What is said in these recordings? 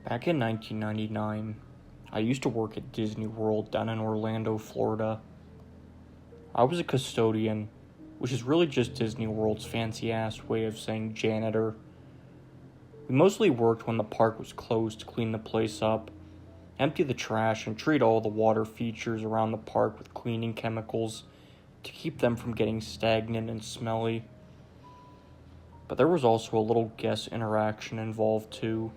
Back in 1999, I used to work at Disneyworld down in Orlando, Florida. I was a custodian, which is really just Disneyworld's fancy-ass way of saying janitor. We mostly worked when the park was closed to clean the place up, empty the trash, and treat all the water features around the park with cleaning chemicals to keep them from getting stagnant and smelly. But there was also a little guest interaction involved too,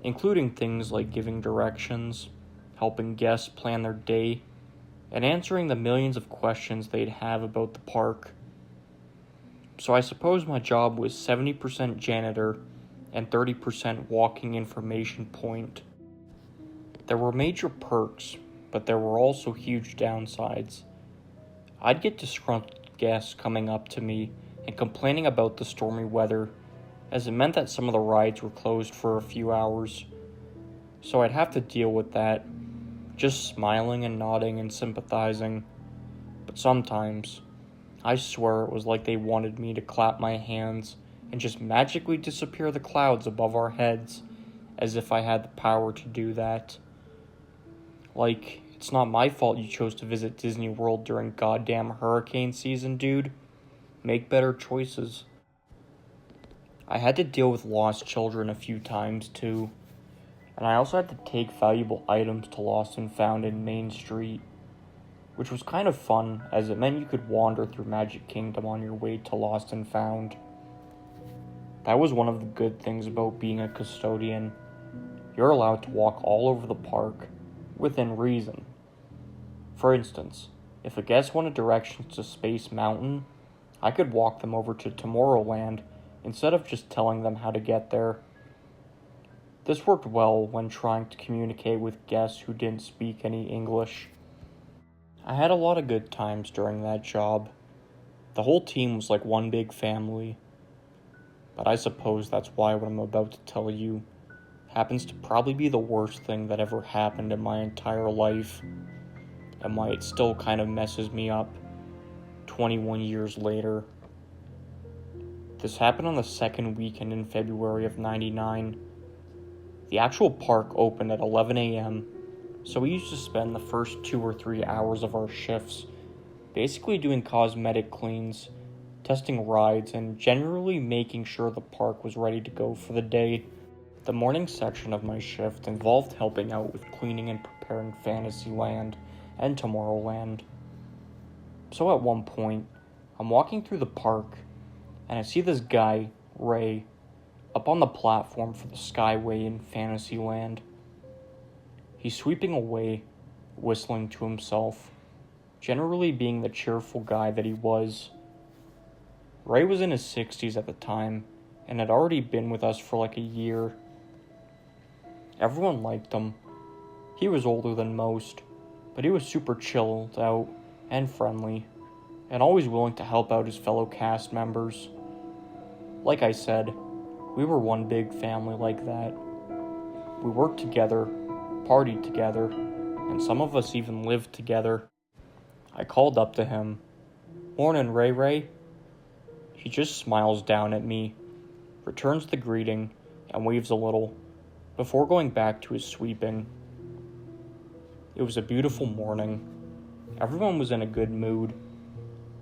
including things like giving directions, helping guests plan their day, and answering the millions of questions they'd have about the park. So I suppose my job was 70% janitor and 30% walking information point. There were major perks, but there were also huge downsides. I'd get disgruntled guests coming up to me and complaining about the stormy weather, as it meant that some of the rides were closed for a few hours. So I'd have to deal with that, just smiling and nodding and sympathizing. But sometimes, I swear it was like they wanted me to clap my hands and just magically disappear the clouds above our heads, as if I had the power to do that. Like, it's not my fault you chose to visit Disney World during goddamn hurricane season, dude. Make better choices. I had to deal with lost children a few times too, and I also had to take valuable items to Lost and Found in Main Street, which was kind of fun as it meant you could wander through Magic Kingdom on your way to Lost and Found. That was one of the good things about being a custodian. You're allowed to walk all over the park, within reason. For instance, if a guest wanted directions to Space Mountain, I could walk them over to Tomorrowland instead of just telling them how to get there. This worked well when trying to communicate with guests who didn't speak any English. I had a lot of good times during that job. The whole team was like one big family. But I suppose that's why what I'm about to tell you happens to probably be the worst thing that ever happened in my entire life, and why it still kind of messes me up 21 years later. This happened on the second weekend in February of '99. The actual park opened at 11 a.m., so we used to spend the first 2 or 3 hours of our shifts basically doing cosmetic cleans, testing rides, and generally making sure the park was ready to go for the day. The morning section of my shift involved helping out with cleaning and preparing Fantasyland and Tomorrowland. So at one point, I'm walking through the park, and I see this guy, Ray, up on the platform for the Skyway in Fantasyland. He's sweeping away, whistling to himself, generally being the cheerful guy that he was. Ray was in his 60s at the time, and had already been with us for like a year. Everyone liked him. He was older than most, but he was super chilled out and friendly, and always willing to help out his fellow cast members. Like I said, we were one big family like that. We worked together, partied together, and some of us even lived together. I called up to him. "Morning, Ray Ray." He just smiles down at me, returns the greeting, and waves a little, before going back to his sweeping. It was a beautiful morning. Everyone was in a good mood.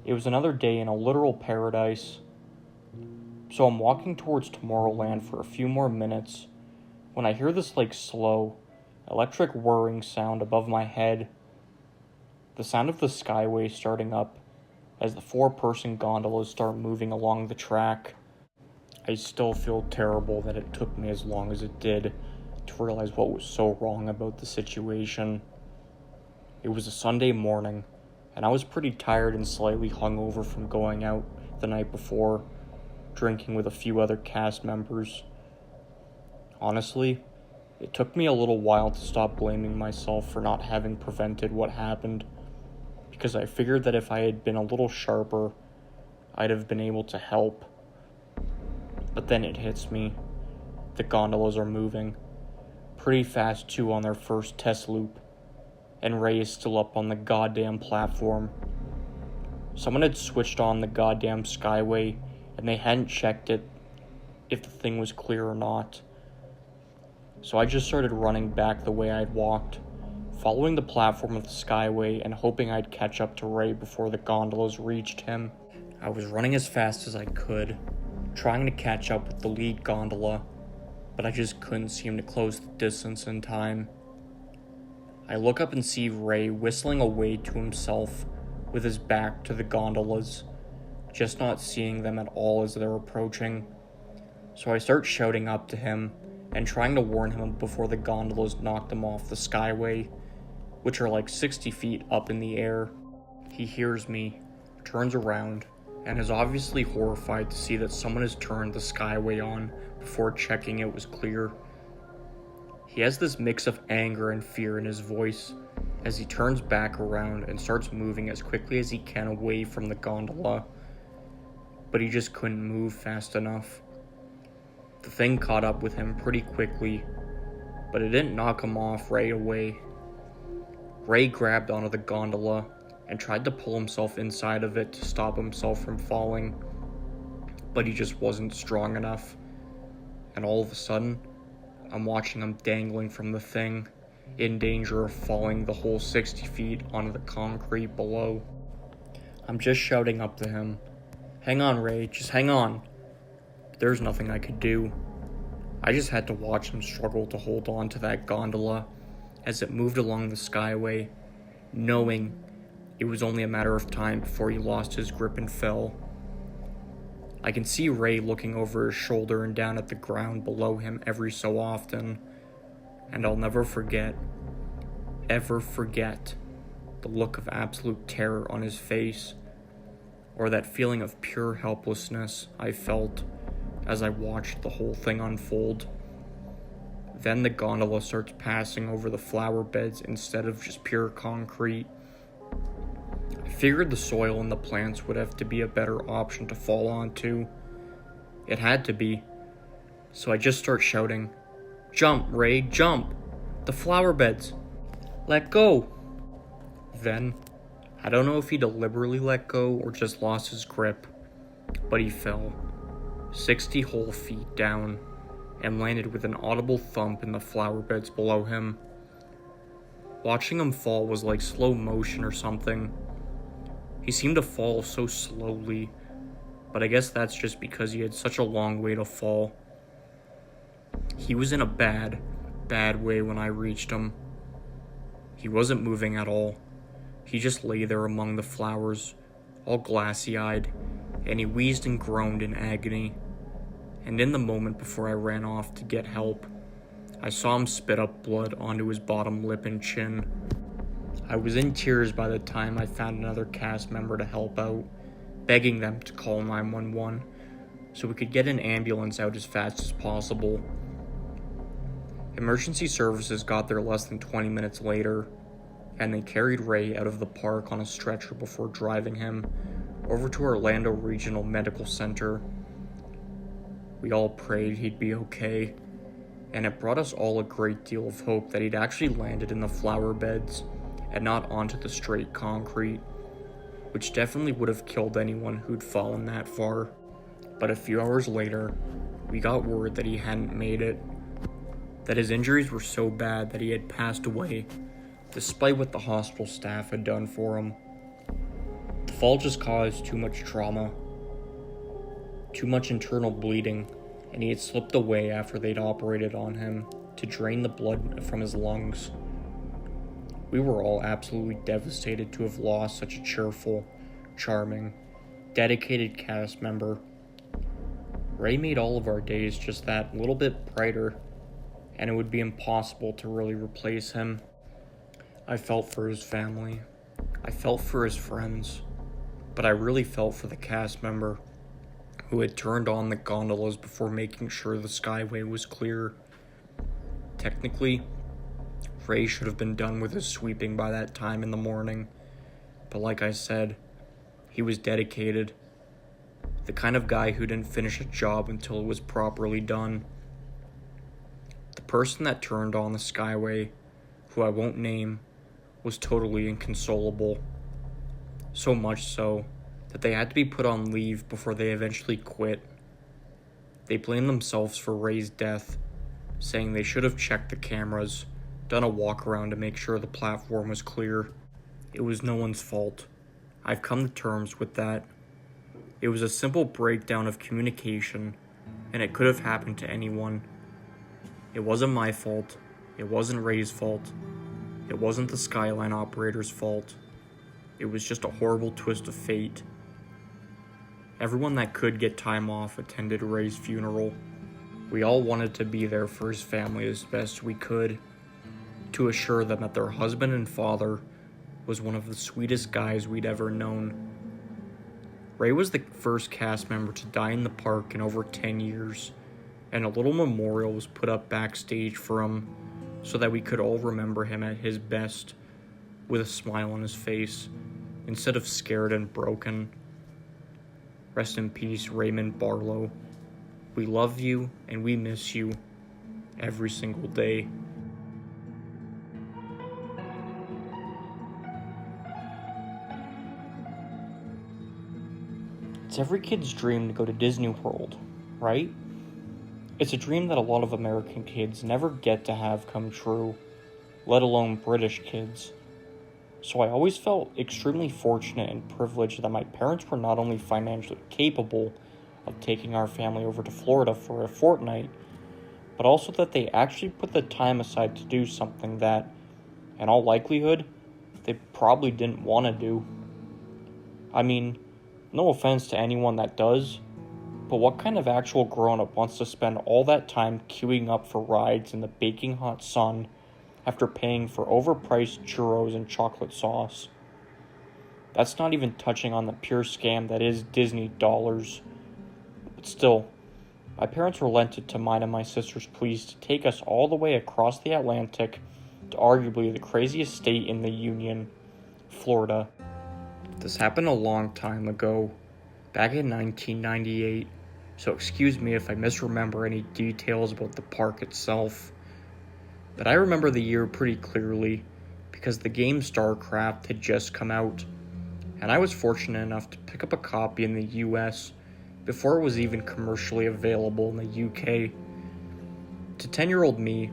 It was another day in a literal paradise. So I'm walking towards Tomorrowland for a few more minutes when I hear this slow, electric whirring sound above my head. The sound of the Skyway starting up as the 4-person gondolas start moving along the track. I still feel terrible that it took me as long as it did to realize what was so wrong about the situation. It was a Sunday morning, and I was pretty tired and slightly hungover from going out the night before, drinking with a few other cast members. Honestly, it took me a little while to stop blaming myself for not having prevented what happened, because I figured that if I had been a little sharper, I'd have been able to help. But then it hits me. The gondolas are moving. Pretty fast too on their first test loop. And Ray is still up on the goddamn platform. Someone had switched on the goddamn Skyway, and they hadn't checked it if the thing was clear or not. So I just started running back the way I'd walked, following the platform of the Skyway and hoping I'd catch up to Ray before the gondolas reached him. I was running as fast as I could, trying to catch up with the lead gondola, but I just couldn't seem to close the distance in time. I look up and see Ray whistling away to himself with his back to the gondolas, just not seeing them at all as they're approaching. So I start shouting up to him and trying to warn him before the gondolas knocked him off the Skyway, which are like 60 feet up in the air. He hears me, turns around, and is obviously horrified to see that someone has turned the Skyway on before checking it was clear. He has this mix of anger and fear in his voice as he turns back around and starts moving as quickly as he can away from the gondola, but he just couldn't move fast enough. The thing caught up with him pretty quickly, but it didn't knock him off right away. Ray grabbed onto the gondola and tried to pull himself inside of it to stop himself from falling, but he just wasn't strong enough. And all of a sudden, I'm watching him dangling from the thing, in danger of falling the whole 60 feet onto the concrete below. I'm just shouting up to him, "Hang on, Ray, just hang on." But there's nothing I could do. I just had to watch him struggle to hold on to that gondola as it moved along the Skyway, knowing it was only a matter of time before he lost his grip and fell. I can see Ray looking over his shoulder and down at the ground below him every so often, and I'll never forget, ever forget, the look of absolute terror on his face, or that feeling of pure helplessness I felt as I watched the whole thing unfold. Then the gondola starts passing over the flower beds instead of just pure concrete. I figured the soil and the plants would have to be a better option to fall onto. It had to be. So I just start shouting, "Jump, Ray, jump! The flower beds! Let go!" Then, I don't know if he deliberately let go or just lost his grip, but he fell 60 whole feet down and landed with an audible thump in the flower beds below him. Watching him fall was like slow motion or something. He seemed to fall so slowly, but I guess that's just because he had such a long way to fall. He was in a bad way when I reached him. He wasn't moving at all. He just lay there among the flowers, all glassy-eyed, and he wheezed and groaned in agony. And in the moment before I ran off to get help, I saw him spit up blood onto his bottom lip and chin. I was in tears by the time I found another cast member to help out, begging them to call 911 so we could get an ambulance out as fast as possible. Emergency services got there less than 20 minutes later, and they carried Ray out of the park on a stretcher before driving him over to Orlando Regional Medical Center. We all prayed he'd be okay, and it brought us all a great deal of hope that he'd actually landed in the flower beds and not onto the straight concrete, which definitely would have killed anyone who'd fallen that far. But a few hours later, we got word that he hadn't made it, that his injuries were so bad that he had passed away, despite what the hospital staff had done for him. The fall just caused too much trauma, too much internal bleeding, and he had slipped away after they'd operated on him to drain the blood from his lungs. We were all absolutely devastated to have lost such a cheerful, charming, dedicated cast member. Ray made all of our days just that little bit brighter, and it would be impossible to really replace him. I felt for his family. I felt for his friends, but I really felt for the cast member who had turned on the gondolas before making sure the Skyway was clear. Technically, Ray should have been done with his sweeping by that time in the morning, but like I said, he was dedicated. The kind of guy who didn't finish a job until it was properly done. The person that turned on the Skyway, who I won't name, was totally inconsolable. So much so that they had to be put on leave before they eventually quit. They blamed themselves for Ray's death, saying they should have checked the cameras, done a walk around to make sure the platform was clear. It was no one's fault. I've come to terms with that. It was a simple breakdown of communication, and it could have happened to anyone. It wasn't my fault. It wasn't Ray's fault. It wasn't the Skyline operator's fault. It was just a horrible twist of fate. Everyone that could get time off attended Ray's funeral. We all wanted to be there for his family as best we could, to assure them that their husband and father was one of the sweetest guys we'd ever known. Ray was the first cast member to die in the park in over 10 years, and a little memorial was put up backstage for him so that we could all remember him at his best, with a smile on his face, instead of scared and broken. Rest in peace, Raymond Barlow. We love you and we miss you every single day. It's every kid's dream to go to Disney World, right? It's a dream that a lot of American kids never get to have come true, let alone British kids. So I always felt extremely fortunate and privileged that my parents were not only financially capable of taking our family over to Florida for a fortnight, but also that they actually put the time aside to do something that, in all likelihood, they probably didn't want to do. I mean, no offense to anyone that does, but what kind of actual grown-up wants to spend all that time queuing up for rides in the baking hot sun after paying for overpriced churros and chocolate sauce? That's not even touching on the pure scam that is Disney dollars. But still, my parents relented to mine and my sister's pleas to take us all the way across the Atlantic to arguably the craziest state in the Union, Florida. This happened a long time ago, back in 1998, so excuse me if I misremember any details about the park itself. But I remember the year pretty clearly because the game StarCraft had just come out, and I was fortunate enough to pick up a copy in the US before it was even commercially available in the UK. To 10-year-old me,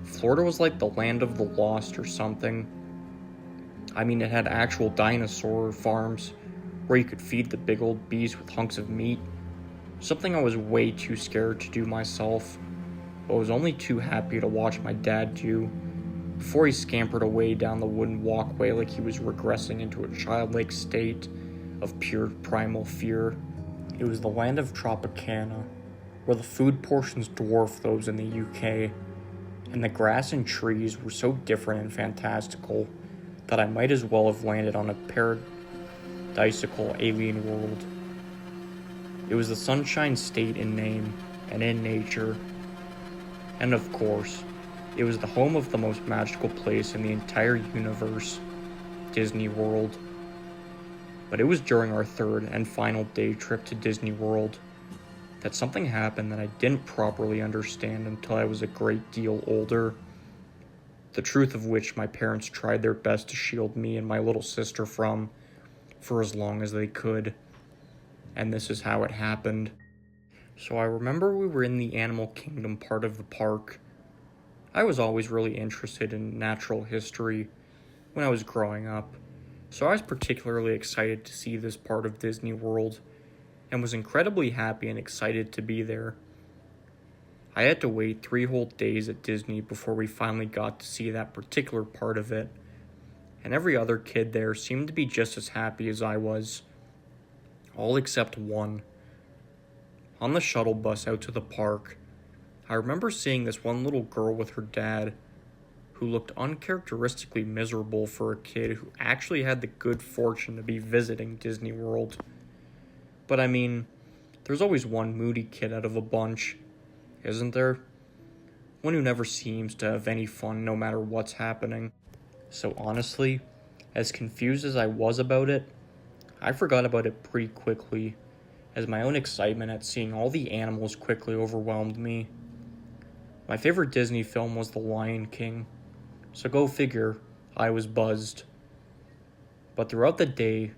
Florida was like the land of the lost or something. I mean, it had actual dinosaur farms where you could feed the big old beasts with hunks of meat, something I was way too scared to do myself, but was only too happy to watch my dad do before he scampered away down the wooden walkway like he was regressing into a childlike state of pure primal fear. It was the land of Tropicana, where the food portions dwarfed those in the UK, and the grass and trees were so different and fantastical that I might as well have landed on a paradisical alien world. It was the Sunshine State in name and in nature. And of course, it was the home of the most magical place in the entire universe, Disney World. But it was during our third and final day trip to Disney World that something happened that I didn't properly understand until I was a great deal older. The truth of which my parents tried their best to shield me and my little sister from for as long as they could. And this is how it happened. So I remember we were in the Animal Kingdom part of the park. I was always really interested in natural history when I was growing up, so I was particularly excited to see this part of Disney World and was incredibly happy and excited to be there. I had to wait 3 whole days at Disney before we finally got to see that particular part of it, and every other kid there seemed to be just as happy as I was, all except one. On the shuttle bus out to the park, I remember seeing this one little girl with her dad who looked uncharacteristically miserable for a kid who actually had the good fortune to be visiting Disney World. But I mean, there's always one moody kid out of a bunch, isn't there? One who never seems to have any fun no matter what's happening. So honestly, as confused as I was about it, I forgot about it pretty quickly, as my own excitement at seeing all the animals quickly overwhelmed me. My favorite Disney film was The Lion King, so go figure, I was buzzed. But throughout the day,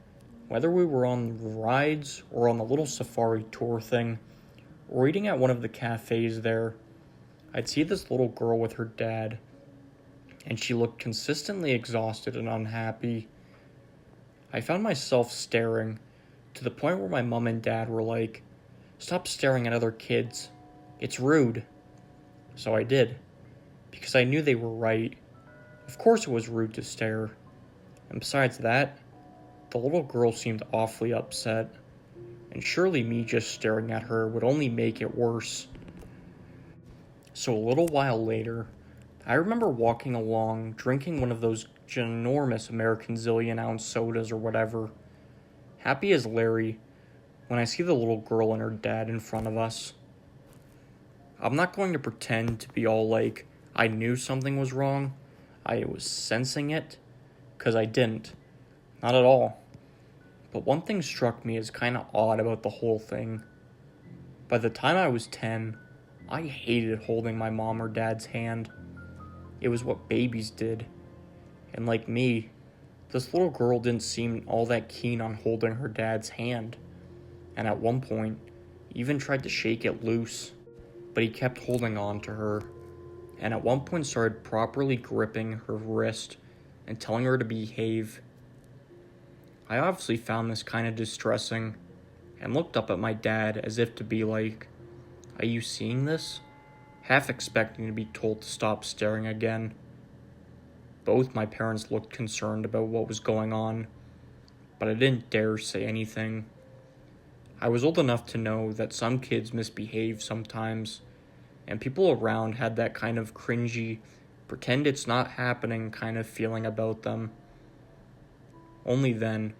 whether we were on rides or on the little safari tour thing, or eating at one of the cafes there, I'd see this little girl with her dad, and she looked consistently exhausted and unhappy. I found myself staring to the point where my mom and dad were like, "Stop staring at other kids. It's rude." So I did, because I knew they were right. Of course it was rude to stare. And besides that, the little girl seemed awfully upset, and surely me just staring at her would only make it worse. So a little while later, I remember walking along, drinking one of those ginormous American zillion-ounce sodas or whatever, happy as Larry, when I see the little girl and her dad in front of us. I'm not going to pretend to be all like, I knew something was wrong, I was sensing it, because I didn't. Not at all. But one thing struck me as kind of odd about the whole thing. By the time I was 10, I hated holding my mom or dad's hand. It was what babies did. And like me, this little girl didn't seem all that keen on holding her dad's hand. And at one point, even tried to shake it loose. But he kept holding on to her. And at one point started properly gripping her wrist and telling her to behave. I obviously found this kind of distressing and looked up at my dad as if to be like, "Are you seeing this?" Half expecting to be told to stop staring again. Both my parents looked concerned about what was going on, but I didn't dare say anything. I was old enough to know that some kids misbehave sometimes, and people around had that kind of cringy, pretend it's not happening kind of feeling about them. Only then,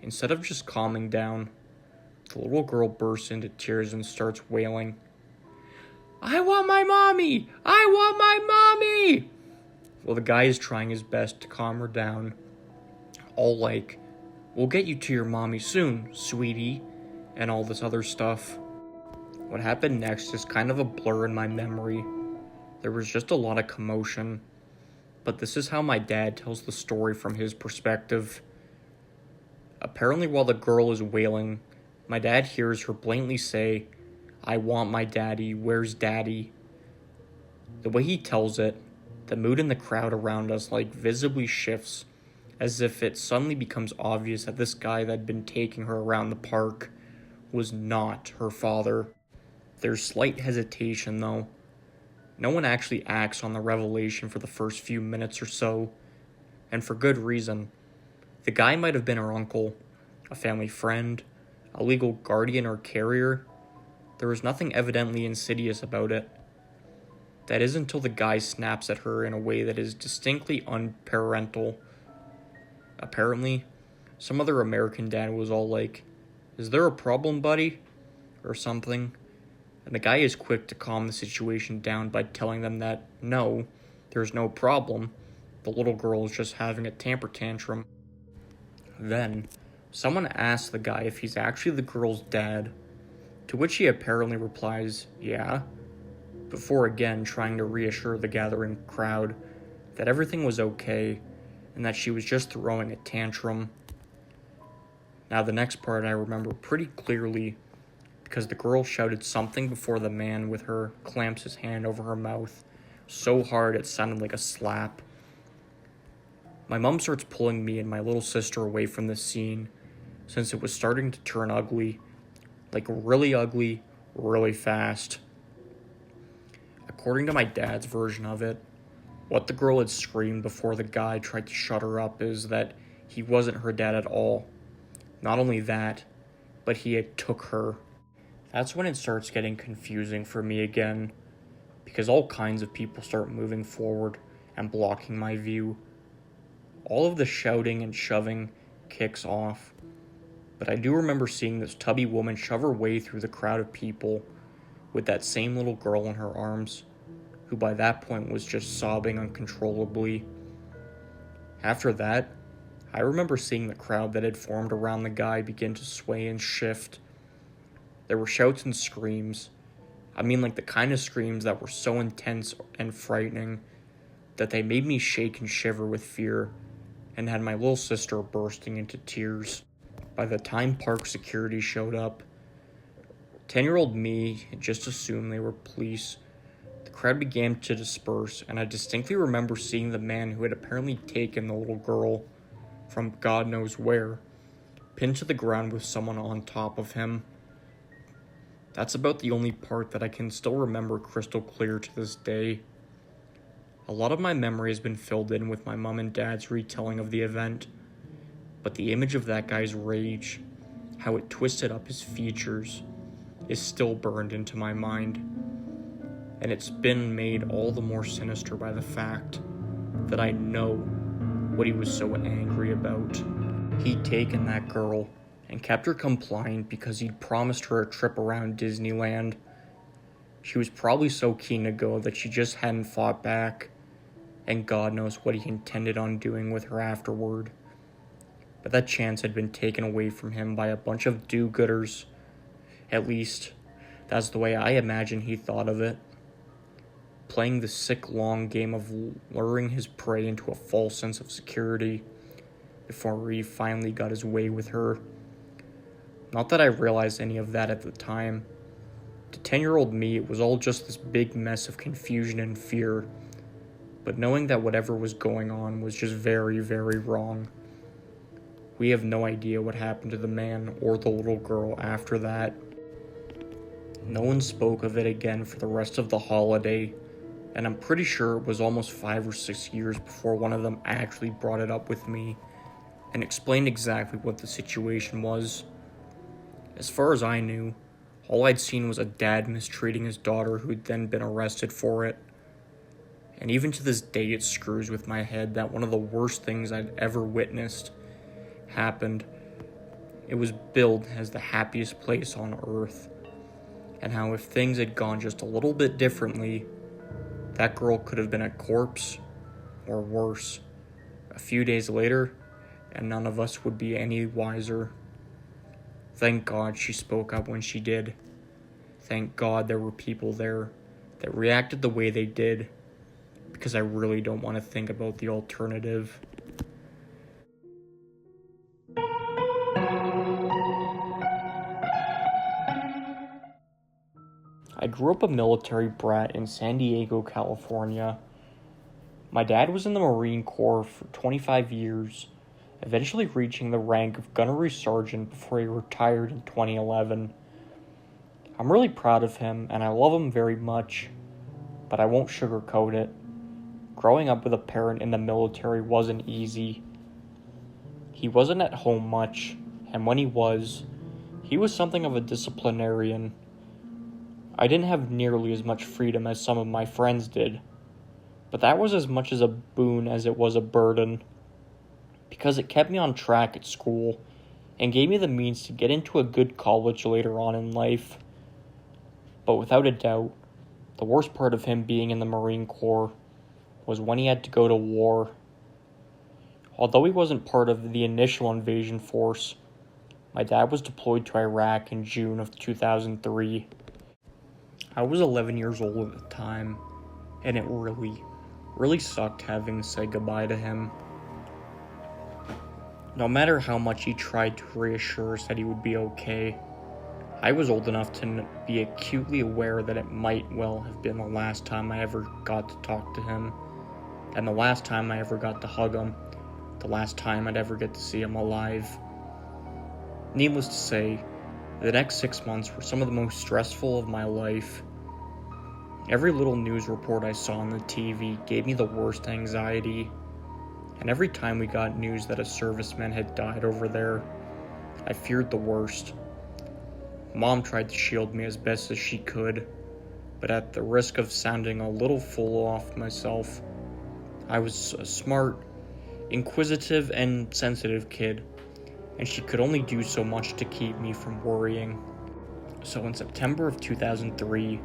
instead of just calming down, the little girl bursts into tears and starts wailing, "I want my mommy! I want my mommy!" Well, the guy is trying his best to calm her down. All like, "We'll get you to your mommy soon, sweetie," and all this other stuff. What happened next is kind of a blur in my memory. There was just a lot of commotion. But this is how my dad tells the story from his perspective. Apparently, while the girl is wailing, my dad hears her blatantly say, "I want my daddy, where's daddy?" The way he tells it, the mood in the crowd around us visibly shifts, as if it suddenly becomes obvious that this guy that had been taking her around the park was not her father. There's slight hesitation though. No one actually acts on the revelation for the first few minutes or so, and for good reason. The guy might have been her uncle, a family friend, a legal guardian or carrier. There was nothing evidently insidious about it. That is until the guy snaps at her in a way that is distinctly unparental. Apparently, some other American dad was all like, "Is there a problem, buddy?" or something. And the guy is quick to calm the situation down by telling them that, no, there's no problem. The little girl is just having a temper tantrum. Then, someone asks the guy if he's actually the girl's dad, to which he apparently replies, "Yeah," before again trying to reassure the gathering crowd that everything was okay and that she was just throwing a tantrum. Now the next part I remember pretty clearly because the girl shouted something before the man with her clamps his hand over her mouth so hard it sounded like a slap. My mom starts pulling me and my little sister away from the scene since it was starting to turn ugly, really fast. According to my dad's version of it, what the girl had screamed before the guy tried to shut her up is that he wasn't her dad at all. Not only that, but he had took her. That's when it starts getting confusing for me again, because all kinds of people start moving forward and blocking my view. All of the shouting and shoving kicks off, but I do remember seeing this tubby woman shove her way through the crowd of people with that same little girl in her arms, who by that point was just sobbing uncontrollably. After that, I remember seeing the crowd that had formed around the guy begin to sway and shift. There were shouts and screams. I mean, the kind of screams that were so intense and frightening that they made me shake and shiver with fear and had my little sister bursting into tears. By the time park security showed up, 10-year-old me had just assumed they were police. The crowd began to disperse, and I distinctly remember seeing the man who had apparently taken the little girl from God knows where, pinned to the ground with someone on top of him. That's about the only part that I can still remember crystal clear to this day. A lot of my memory has been filled in with my mom and dad's retelling of the event, but the image of that guy's rage, how it twisted up his features, is still burned into my mind. And it's been made all the more sinister by the fact that I know what he was so angry about. He'd taken that girl and kept her compliant because he'd promised her a trip around Disneyland. She was probably so keen to go that she just hadn't fought back, and God knows what he intended on doing with her afterward. But that chance had been taken away from him by a bunch of do-gooders. At least, that's the way I imagine he thought of it. Playing the sick long game of luring his prey into a false sense of security before he finally got his way with her. Not that I realized any of that at the time. To 10-year-old me, it was all just this big mess of confusion and fear, but knowing that whatever was going on was just very, very wrong. We have no idea what happened to the man or the little girl after that. No one spoke of it again for the rest of the holiday, and I'm pretty sure it was almost 5 or 6 years before one of them actually brought it up with me and explained exactly what the situation was. As far as I knew, all I'd seen was a dad mistreating his daughter who'd then been arrested for it. And even to this day it screws with my head that one of the worst things I'd ever witnessed happened. It was billed as the happiest place on earth, and how if things had gone just a little bit differently, that girl could have been a corpse, or worse, a few days later, and none of us would be any wiser. Thank God she spoke up when she did. Thank God there were people there that reacted the way they did, because I really don't want to think about the alternative. I grew up a military brat in San Diego, California. My dad was in the Marine Corps for 25 years, eventually reaching the rank of gunnery sergeant before he retired in 2011. I'm really proud of him, and I love him very much, but I won't sugarcoat it. Growing up with a parent in the military wasn't easy. He wasn't at home much, and when he was something of a disciplinarian. I didn't have nearly as much freedom as some of my friends did, but that was as much as a boon as it was a burden, because it kept me on track at school and gave me the means to get into a good college later on in life. But without a doubt, the worst part of him being in the Marine Corps was when he had to go to war. Although he wasn't part of the initial invasion force, my dad was deployed to Iraq in June of 2003. I was 11 years old at the time, and it really sucked having to say goodbye to him. No matter how much he tried to reassure us that he would be okay, I was old enough to be acutely aware that it might well have been the last time I ever got to talk to him, and the last time I ever got to hug him, the last time I'd ever get to see him alive. Needless to say, the next 6 months were some of the most stressful of my life. Every little news report I saw on the TV gave me the worst anxiety, and every time we got news that a serviceman had died over there, I feared the worst. Mom tried to shield me as best as she could, but at the risk of sounding a little full off myself, I was a smart, inquisitive, and sensitive kid, and she could only do so much to keep me from worrying. So in September of 2003,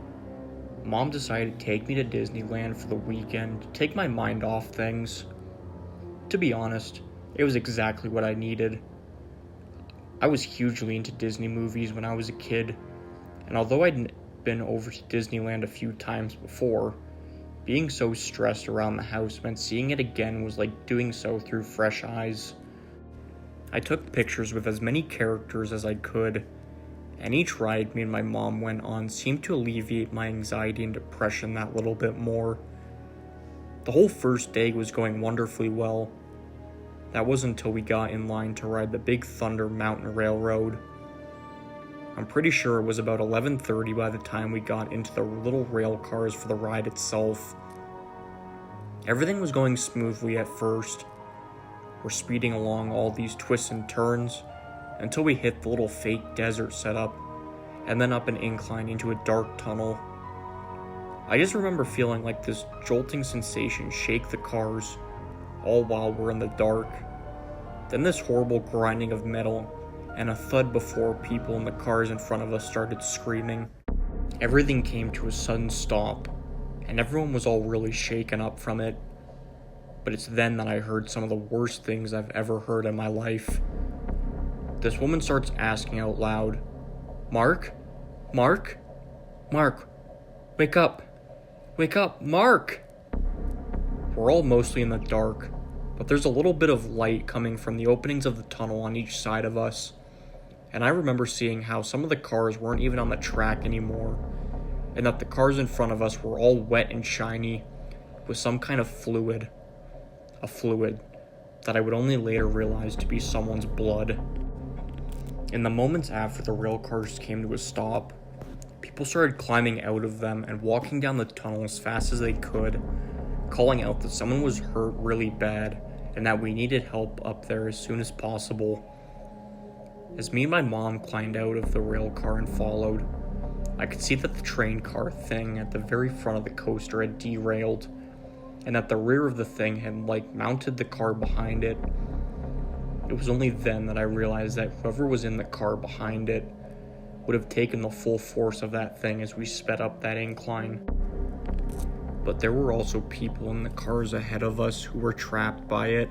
Mom decided to take me to Disneyland for the weekend to take my mind off things. To be honest, it was exactly what I needed. I was hugely into Disney movies when I was a kid, and although I'd been over to Disneyland a few times before, being so stressed around the house meant seeing it again was like doing so through fresh eyes. I took pictures with as many characters as I could, and each ride me and my mom went on seemed to alleviate my anxiety and depression that little bit more. The whole first day was going wonderfully well. That wasn't until we got in line to ride the Big Thunder Mountain Railroad. I'm pretty sure it was about 11:30 by the time we got into the little rail cars for the ride itself. Everything was going smoothly at first. We're speeding along all these twists and turns until we hit the little fake desert setup and then up an incline into a dark tunnel. I just remember feeling like this jolting sensation shake the cars, all while we're in the dark. Then this horrible grinding of metal and a thud before people in the cars in front of us started screaming. Everything came to a sudden stop, and everyone was all really shaken up from it. But it's then that I heard some of the worst things I've ever heard in my life. This woman starts asking out loud, "Mark? Mark? Mark, wake up! Wake up, Mark!" We're all mostly in the dark, but there's a little bit of light coming from the openings of the tunnel on each side of us. And I remember seeing how some of the cars weren't even on the track anymore, and that the cars in front of us were all wet and shiny with some kind of fluid. A fluid that I would only later realize to be someone's blood. In the moments after the rail cars came to a stop, people started climbing out of them and walking down the tunnel as fast as they could, calling out that someone was hurt really bad and that we needed help up there as soon as possible. As me and my mom climbed out of the rail car and followed, I could see that the train car thing at the very front of the coaster had derailed, and that the rear of the thing had mounted the car behind it. It was only then that I realized that whoever was in the car behind it would have taken the full force of that thing as we sped up that incline. But there were also people in the cars ahead of us who were trapped by it,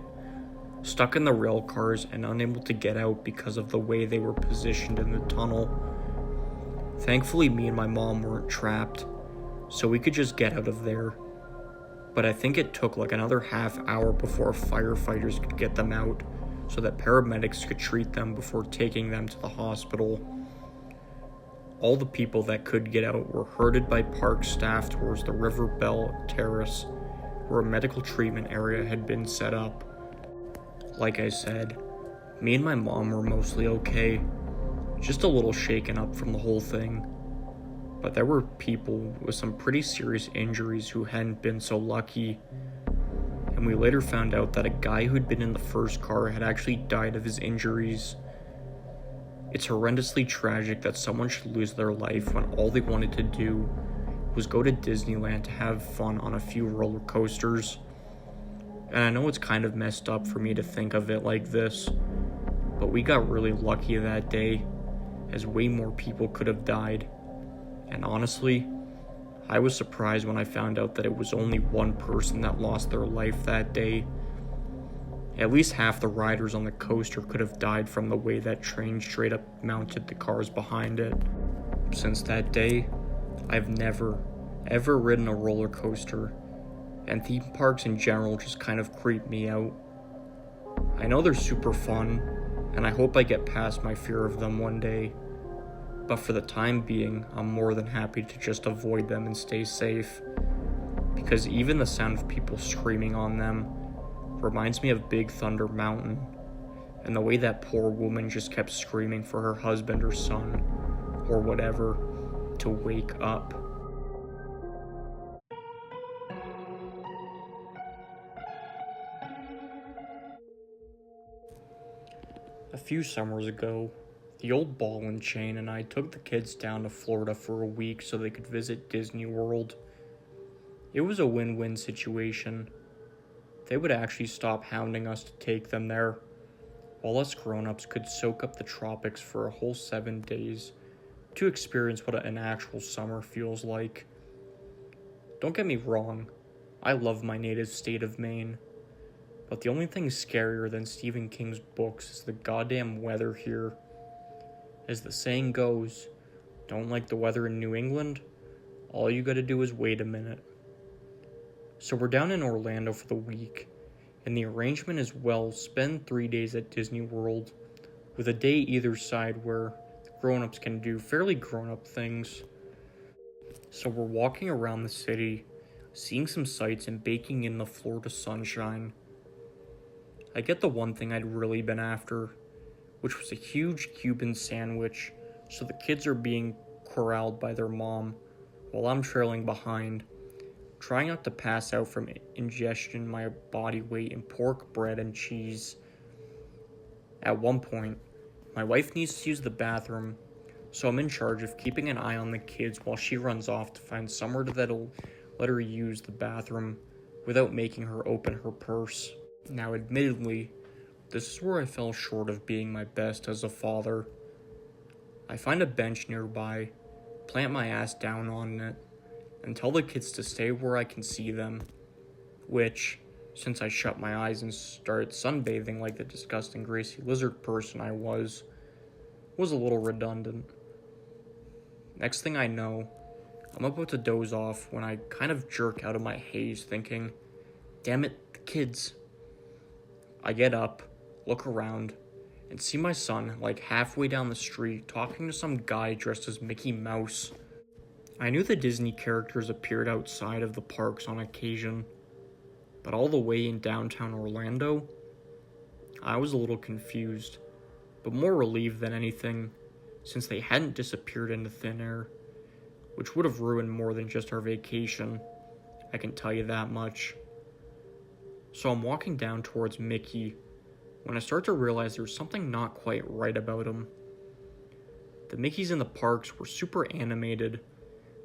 stuck in the rail cars and unable to get out because of the way they were positioned in the tunnel. Thankfully, me and my mom weren't trapped, so we could just get out of there. But I think it took another half hour before firefighters could get them out, so that paramedics could treat them before taking them to the hospital. All the people that could get out were herded by park staff towards the River Bell Terrace, where a medical treatment area had been set up. Like I said, me and my mom were mostly okay, just a little shaken up from the whole thing. But there were people with some pretty serious injuries who hadn't been so lucky. And we later found out that a guy who'd been in the first car had actually died of his injuries. It's horrendously tragic that someone should lose their life when all they wanted to do was go to Disneyland to have fun on a few roller coasters. And I know it's kind of messed up for me to think of it like this, but we got really lucky that day, as way more people could have died. And honestly, I was surprised when I found out that it was only one person that lost their life that day. At least half the riders on the coaster could have died from the way that train straight up mounted the cars behind it. Since that day, I've never, ever ridden a roller coaster, and theme parks in general just kind of creep me out. I know they're super fun, and I hope I get past my fear of them one day. But for the time being, I'm more than happy to just avoid them and stay safe, because even the sound of people screaming on them reminds me of Big Thunder Mountain, and the way that poor woman just kept screaming for her husband or son, or whatever, to wake up. A few summers ago, the old ball and chain and I took the kids down to Florida for a week so they could visit Disneyworld. It was a win-win situation. They would actually stop hounding us to take them there, while us grown-ups could soak up the tropics for a whole 7 days to experience what an actual summer feels like. Don't get me wrong, I love my native state of Maine, but the only thing scarier than Stephen King's books is the goddamn weather here. As the saying goes, don't like the weather in New England? All you gotta do is wait a minute. So we're down in Orlando for the week, and the arrangement is spend 3 days at Disney World, with a day either side where the grown-ups can do fairly grown-up things. So we're walking around the city, seeing some sights and baking in the Florida sunshine. I get the one thing I'd really been after, which was a huge Cuban sandwich, so the kids are being corralled by their mom, while I'm trailing behind, trying not to pass out from ingestion my body weight in pork, bread, and cheese. At one point, my wife needs to use the bathroom, so I'm in charge of keeping an eye on the kids while she runs off to find somewhere that'll let her use the bathroom without making her open her purse. Now, admittedly, this is where I fell short of being my best as a father. I find a bench nearby, plant my ass down on it, and tell the kids to stay where I can see them, which, since I shut my eyes and started sunbathing like the disgusting greasy lizard person I was a little redundant. Next thing I know, I'm about to doze off when I kind of jerk out of my haze thinking, damn it, the kids. I get up, look around, and see my son like halfway down the street talking to some guy dressed as Mickey Mouse. I knew the Disney characters appeared outside of the parks on occasion, but all the way in downtown Orlando, I was a little confused, but more relieved than anything, since they hadn't disappeared into thin air, which would have ruined more than just our vacation, I can tell you that much. So I'm walking down towards Mickey when I start to realize there's something not quite right about him. The Mickeys in the parks were super animated,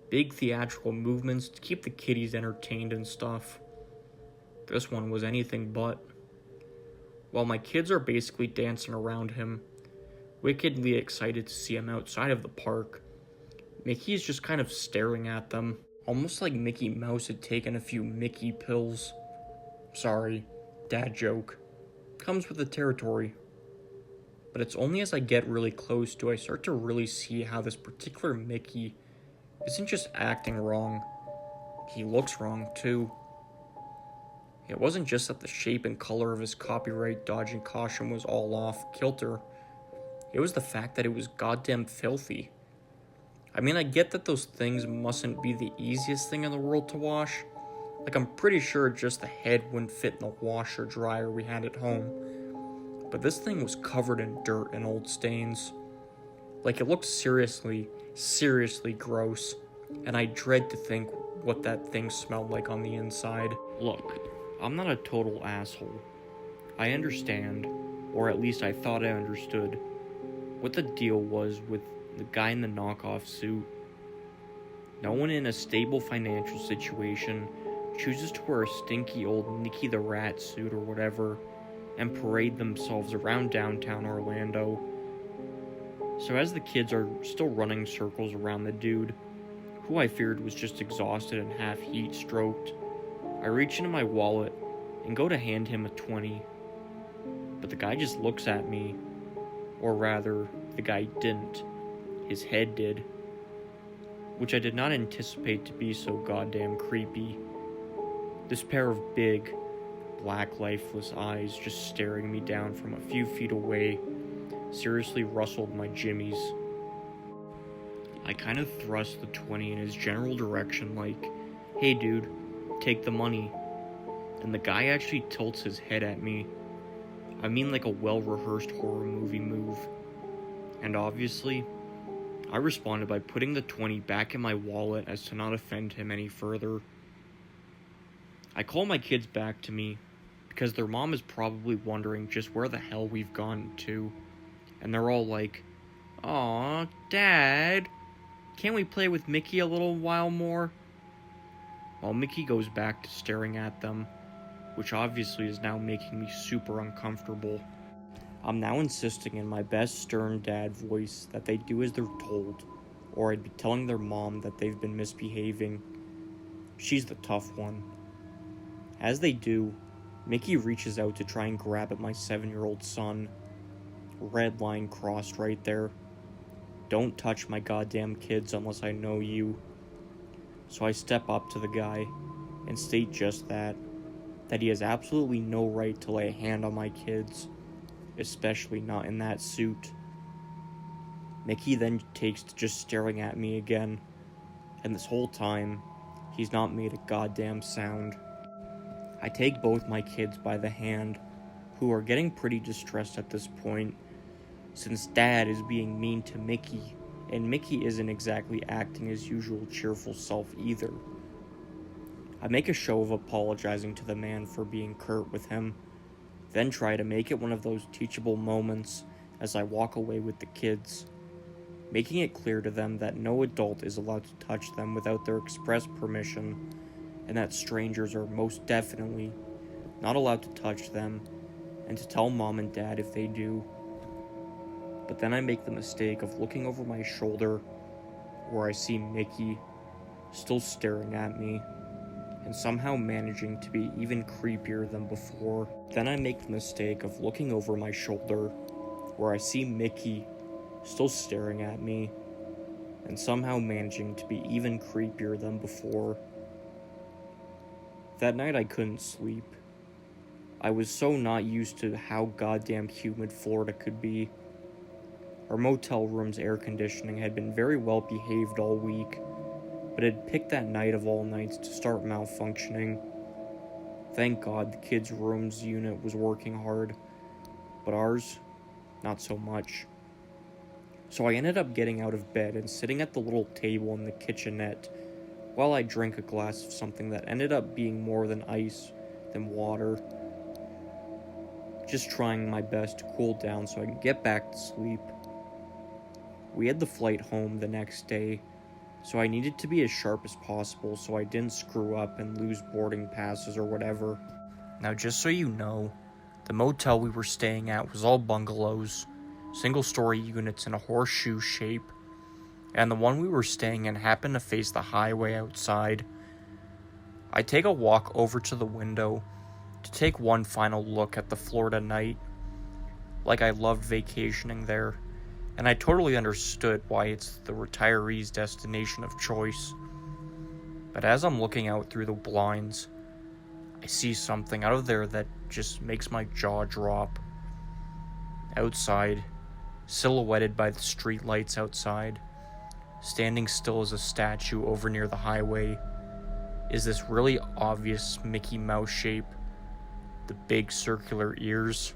big theatrical movements to keep the kiddies entertained and stuff. This one was anything but. While my kids are basically dancing around him, wickedly excited to see him outside of the park, Mickey is just kind of staring at them, almost like Mickey Mouse had taken a few Mickey pills. Sorry, dad joke. Comes with the territory. But it's only as I get really close do I start to really see how this particular Mickey isn't just acting wrong. He looks wrong, too. It wasn't just that the shape and color of his copyright-dodging costume was all off kilter. It was the fact that it was goddamn filthy. I mean, I get that those things mustn't be the easiest thing in the world to wash. Like, I'm pretty sure just the head wouldn't fit in the washer dryer we had at home. But this thing was covered in dirt and old stains. Like, it looked seriously gross. And I dread to think what that thing smelled like on the inside. Look, I'm not a total asshole. I understand, or at least I thought I understood, what the deal was with the guy in the knockoff suit. No one in a stable financial situation chooses to wear a stinky old Nicky the Rat suit or whatever and parade themselves around downtown Orlando. So as the kids are still running circles around the dude, who I feared was just exhausted and half heat stroked, I reach into my wallet and go to hand him a 20. But the guy just looks at me. Or rather, the guy didn't. His head did. Which I did not anticipate to be so goddamn creepy. This pair of big, black, lifeless eyes just staring me down from a few feet away seriously rustled my jimmies. I kind of thrust the 20 in his general direction like, hey dude, take the money. And the guy actually tilts his head at me. I mean like a well-rehearsed horror movie move. And obviously, I responded by putting the 20 back in my wallet as to not offend him any further. I call my kids back to me because their mom is probably wondering just where the hell we've gone to. And they're all like, "Aw, Dad, can't we play with Mickey a little while more?" While Mickey goes back to staring at them, which obviously is now making me super uncomfortable. I'm now insisting in my best stern dad voice that they do as they're told, or I'd be telling their mom that they've been misbehaving. She's the tough one. As they do, Mickey reaches out to try and grab at my 7-year-old son. Red line crossed right there. Don't touch my goddamn kids unless I know you. So I step up to the guy and state just that he has absolutely no right to lay a hand on my kids, especially not in that suit. Mickey then takes to just staring at me again, and this whole time, he's not made a goddamn sound. I take both my kids by the hand, who are getting pretty distressed at this point, since Dad is being mean to Mickey, and Mickey isn't exactly acting his usual cheerful self either. I make a show of apologizing to the man for being curt with him, then try to make it one of those teachable moments as I walk away with the kids, making it clear to them that no adult is allowed to touch them without their express permission, and that strangers are most definitely not allowed to touch them, and to tell Mom and Dad if they do. But then I make the mistake of looking over my shoulder, where I see Mickey still staring at me, and somehow managing to be even creepier than before. Then I make the mistake of looking over my shoulder, where I see Mickey still staring at me, and somehow managing to be even creepier than before. That night I couldn't sleep. I was so not used to how goddamn humid Florida could be. Our motel room's air conditioning had been very well behaved all week, but it had picked that night of all nights to start malfunctioning. Thank God the kids' room's unit was working hard, but ours, not so much. So I ended up getting out of bed and sitting at the little table in the kitchenette while I drank a glass of something that ended up being more than ice than water. Just trying my best to cool down so I can get back to sleep. We had the flight home the next day, so I needed to be as sharp as possible so I didn't screw up and lose boarding passes or whatever. Now, just so you know, the motel we were staying at was all bungalows, single-story units in a horseshoe shape, and the one we were staying in happened to face the highway outside. I take a walk over to the window to take one final look at the Florida night. Like I loved vacationing there, and I totally understood why it's the retirees' destination of choice. But as I'm looking out through the blinds, I see something out of there that just makes my jaw drop. Outside, silhouetted by the street lights outside, standing still as a statue over near the highway, is this really obvious Mickey Mouse shape. The big circular ears,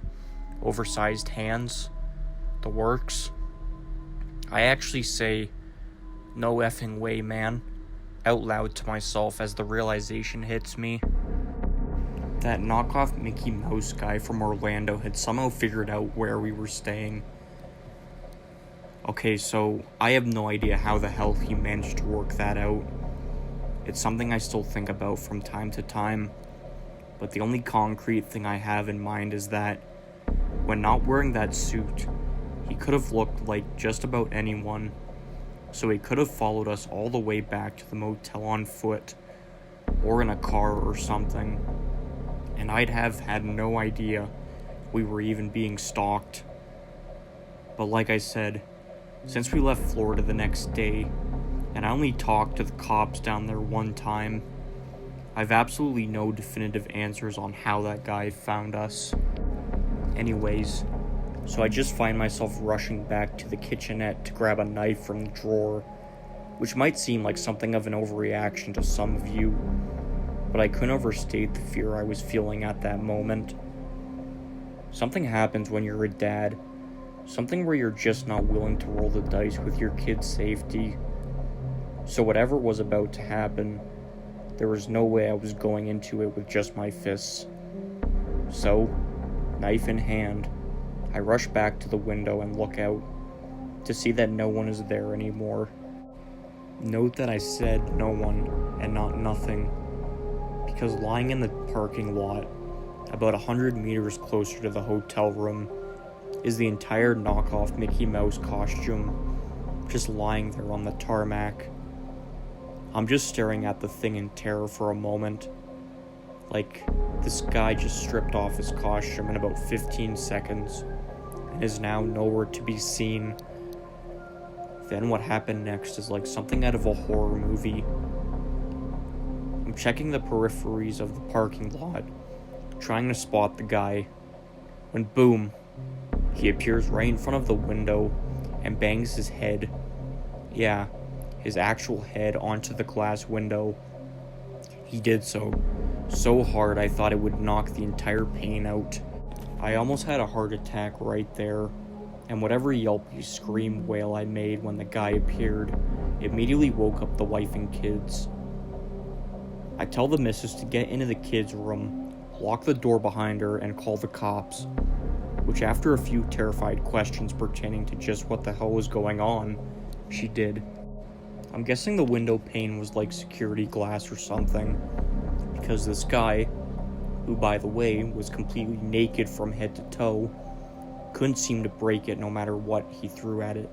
oversized hands, the works. I actually say, "No effing way, man," out loud to myself as the realization hits me. That knockoff Mickey Mouse guy from Orlando had somehow figured out where we were staying. Okay, so I have no idea how the hell he managed to work that out. It's something I still think about from time to time, but the only concrete thing I have in mind is that, when not wearing that suit, he could have looked like just about anyone, so he could have followed us all the way back to the motel on foot, or in a car or something, and I'd have had no idea we were even being stalked. But like I said, since we left Florida the next day, and I only talked to the cops down there one time, I've absolutely no definitive answers on how that guy found us. Anyways, so I just find myself rushing back to the kitchenette to grab a knife from the drawer, which might seem like something of an overreaction to some of you, but I couldn't overstate the fear I was feeling at that moment. Something happens when you're a dad, something where you're just not willing to roll the dice with your kid's safety. So whatever was about to happen, there was no way I was going into it with just my fists. So, knife in hand, I rush back to the window and look out to see that no one is there anymore. Note that I said no one and not nothing, because lying in the parking lot, about 100 meters closer to the hotel room, is the entire knockoff Mickey Mouse costume, just lying there on the tarmac. I'm just staring at the thing in terror for a moment. Like, this guy just stripped off his costume in about 15 seconds, and is now nowhere to be seen. Then what happened next is like something out of a horror movie. I'm checking the peripheries of the parking lot, trying to spot the guy, when boom, he appears right in front of the window and bangs his head, yeah, his actual head onto the glass window. He did so hard I thought it would knock the entire pane out. I almost had a heart attack right there, and whatever yelpy scream wail I made when the guy appeared immediately woke up the wife and kids. I tell the missus to get into the kids' room, lock the door behind her, and call the cops, which after a few terrified questions pertaining to just what the hell was going on, she did. I'm guessing the window pane was like security glass or something, because this guy, who by the way was completely naked from head to toe, couldn't seem to break it no matter what he threw at it.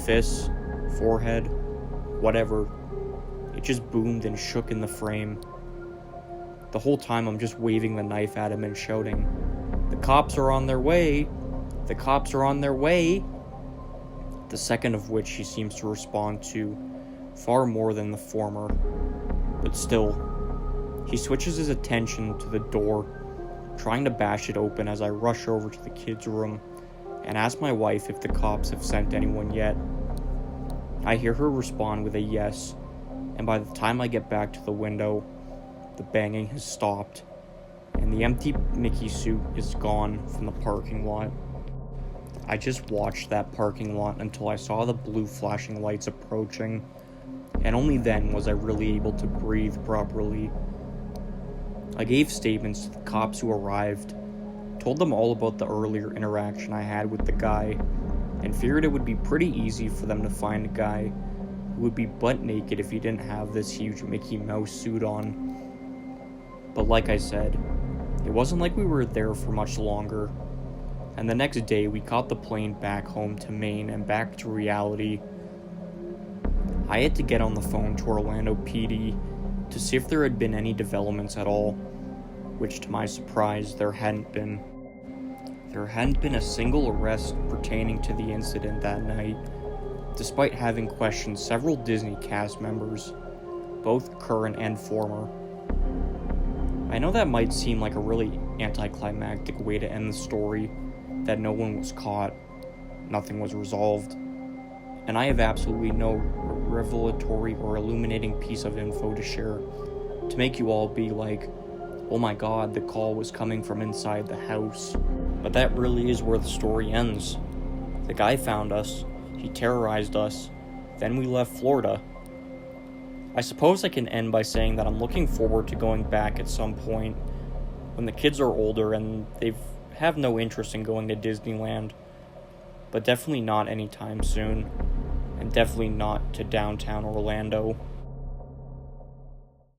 Fists, forehead, whatever. It just boomed and shook in the frame. The whole time I'm just waving the knife at him and shouting, "The cops are on their way! The cops are on their way!" The second of which he seems to respond to far more than the former. But still, he switches his attention to the door, trying to bash it open as I rush over to the kids' room and ask my wife if the cops have sent anyone yet. I hear her respond with a yes, and by the time I get back to the window, the banging has stopped, and the empty Mickey suit is gone from the parking lot. I just watched that parking lot until I saw the blue flashing lights approaching, and only then was I really able to breathe properly. I gave statements to the cops who arrived, told them all about the earlier interaction I had with the guy, and figured it would be pretty easy for them to find a guy who would be butt naked if he didn't have this huge Mickey Mouse suit on. But like I said, it wasn't like we were there for much longer, and the next day we caught the plane back home to Maine and back to reality. I had to get on the phone to Orlando PD to see if there had been any developments at all, which to my surprise there hadn't been. There hadn't been a single arrest pertaining to the incident that night, despite having questioned several Disney cast members, both current and former. I know that might seem like a really anticlimactic way to end the story, that no one was caught, nothing was resolved, and I have absolutely no revelatory or illuminating piece of info to share to make you all be like, "Oh my god, the call was coming from inside the house." But that really is where the story ends. The guy found us, he terrorized us, then we left Florida. I suppose I can end by saying that I'm looking forward to going back at some point when the kids are older and they have no interest in going to Disneyland, but definitely not anytime soon, and definitely not to downtown Orlando.